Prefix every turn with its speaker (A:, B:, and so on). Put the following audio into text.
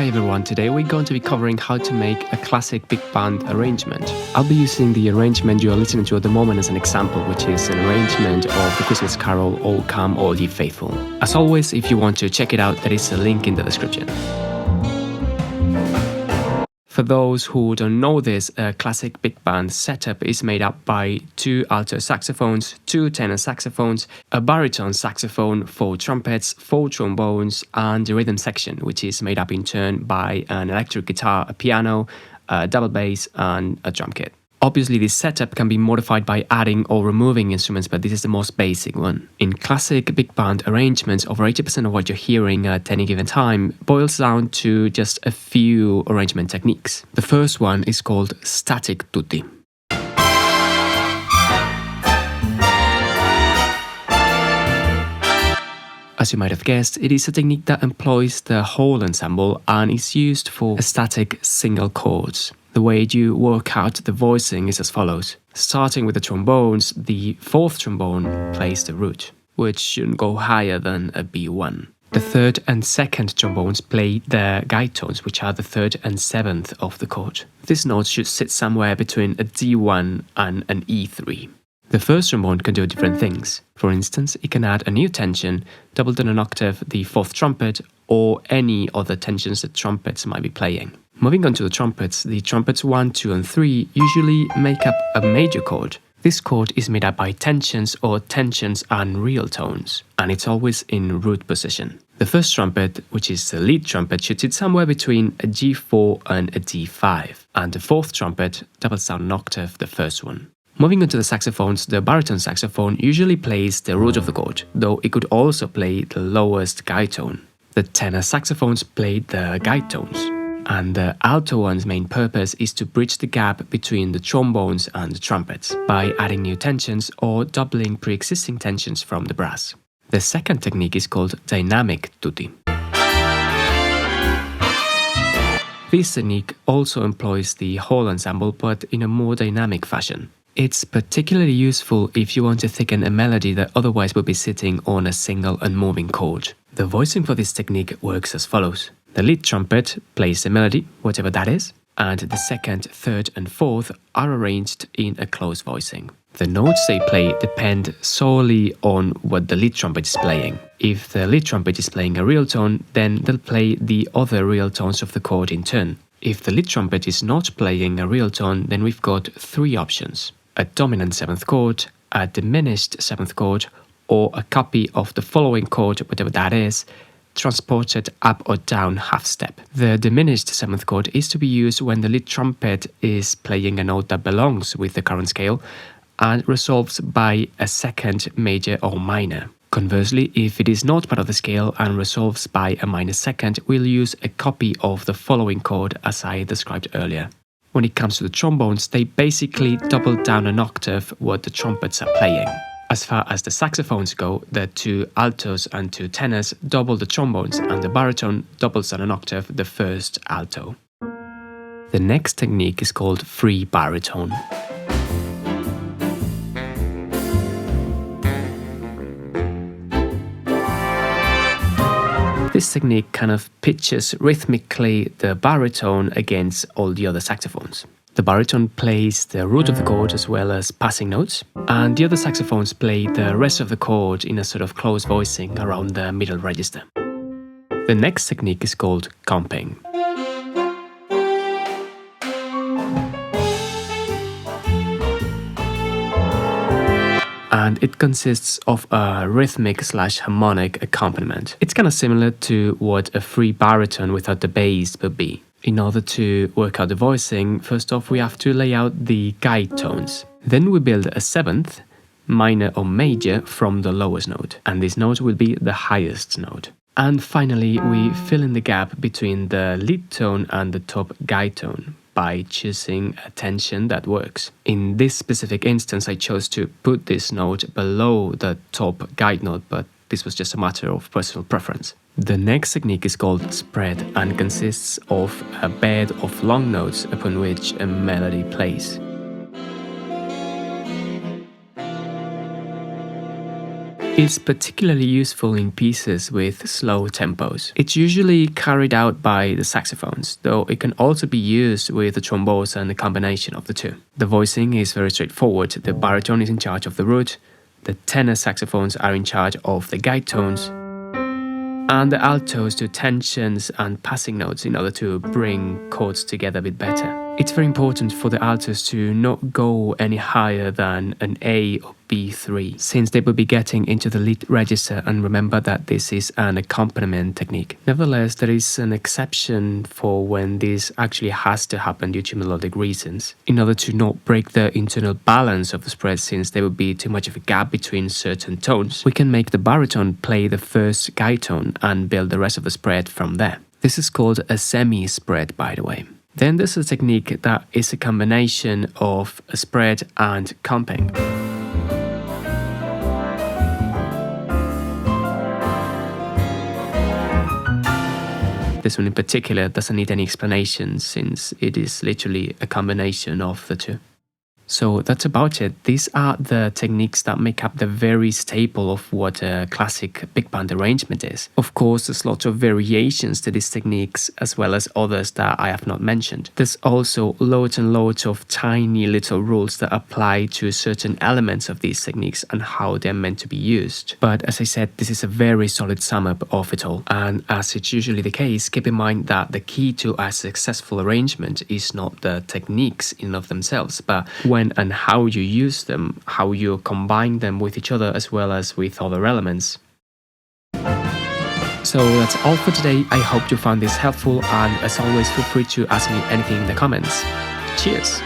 A: Hi everyone, today we're going to be covering how to make a classic big band arrangement. I'll be using the arrangement you're listening to at the moment as an example, which is an arrangement of the Christmas carol "O Come All Ye Faithful." As always, if you want to check it out, there is a link in the description. For those who don't know this, a classic big band setup is made up by 2 alto saxophones, 2 tenor saxophones, a baritone saxophone, 4 trumpets, 4 trombones, and the rhythm section, which is made up in turn by an electric guitar, a piano, a double bass, and a drum kit. Obviously, this setup can be modified by adding or removing instruments, but this is the most basic one. In classic big band arrangements, over 80% of what you're hearing at any given time boils down to just a few arrangement techniques. The first one is called static tutti. As you might have guessed, it is a technique that employs the whole ensemble and is used for static single chords. The way you work out the voicing is as follows. Starting with the trombones, the 4th trombone plays the root, which shouldn't go higher than a B1. The 3rd and 2nd trombones play the guide tones, which are the 3rd and 7th of the chord. This note should sit somewhere between a D1 and an E3. The 1st trombone can do different things. For instance, it can add a new tension, double down an octave the 4th trumpet, or any other tensions that trumpets might be playing. Moving on to the trumpets 1, 2, and 3 usually make up a major chord. This chord is made up by tensions or tensions and real tones, and it's always in root position. The 1st trumpet, which is the lead trumpet, should sit somewhere between a G4 and a D5, and the 4th trumpet doubles down an octave the 1st one. Moving on to the saxophones, the baritone saxophone usually plays the root of the chord, though it could also play the lowest guide tone. The tenor saxophones play the guide tones, and the alto one's main purpose is to bridge the gap between the trombones and the trumpets by adding new tensions or doubling pre-existing tensions from the brass. The second technique is called dynamic tutti. This technique also employs the whole ensemble, but in a more dynamic fashion. It's particularly useful if you want to thicken a melody that otherwise would be sitting on a single unmoving chord. The voicing for this technique works as follows. The lead trumpet plays the melody, whatever that is, and the 2nd, 3rd, and 4th are arranged in a close voicing. The notes they play depend solely on what the lead trumpet is playing. If the lead trumpet is playing a real tone, then they'll play the other real tones of the chord in turn. If the lead trumpet is not playing a real tone, then we've got 3 options. A dominant 7th chord, a diminished 7th chord, or a copy of the following chord, whatever that is, transported up or down half step. The diminished 7th chord is to be used when the lead trumpet is playing a note that belongs with the current scale and resolves by a 2nd major or minor. Conversely, if it is not part of the scale and resolves by a minor 2nd, we'll use a copy of the following chord as I described earlier. When it comes to the trombones, they basically double down an octave what the trumpets are playing. As far as the saxophones go, the 2 altos and 2 tenors double the trombones, and the baritone doubles down an octave the 1st alto. The next technique is called free baritone. This technique kind of pitches rhythmically the baritone against all the other saxophones. The baritone plays the root of the chord as well as passing notes, and the other saxophones play the rest of the chord in a sort of close voicing around the middle register. The next technique is called comping. And it consists of a rhythmic/harmonic accompaniment. It's kind of similar to what a free baritone without the bass would be. In order to work out the voicing, first off we have to lay out the guide tones. Then we build a 7th, minor or major, from the lowest note, and this note will be the highest note. And finally we fill in the gap between the lead tone and the top guide tone by choosing a tension that works. In this specific instance, I chose to put this note below the top guide note, but this was just a matter of personal preference. The next technique is called spread and consists of a bed of long notes upon which a melody plays. It's particularly useful in pieces with slow tempos. It's usually carried out by the saxophones, though it can also be used with the trombones and a combination of the two. The voicing is very straightforward. The baritone is in charge of the root, the tenor saxophones are in charge of the guide tones, and the altos do tensions and passing notes in order to bring chords together a bit better. It's very important for the altos to not go any higher than an A or B3, since they will be getting into the lead register, and remember that this is an accompaniment technique. Nevertheless, there is an exception for when this actually has to happen due to melodic reasons, in order to not break the internal balance of the spread, since there would be too much of a gap between certain tones. We can make the baritone play the first guide tone and build the rest of the spread from there. This is called a semispread, by the way. Then there's a technique that is a combination of a spread and comping. This one in particular doesn't need any explanation, since it is literally a combination of the two. So that's about it. These are the techniques that make up the very staple of what a classic big band arrangement is. Of course, there's lots of variations to these techniques, as well as others that I have not mentioned. There's also loads and loads of tiny little rules that apply to certain elements of these techniques and how they're meant to be used. But as I said, this is a very solid sum up of it all. And as it's usually the case, keep in mind that the key to a successful arrangement is not the techniques in and of themselves, but when and how you use them, how you combine them with each other as well as with other elements. So that's all for today. I hope you found this helpful, and as always, feel free to ask me anything in the comments. Cheers!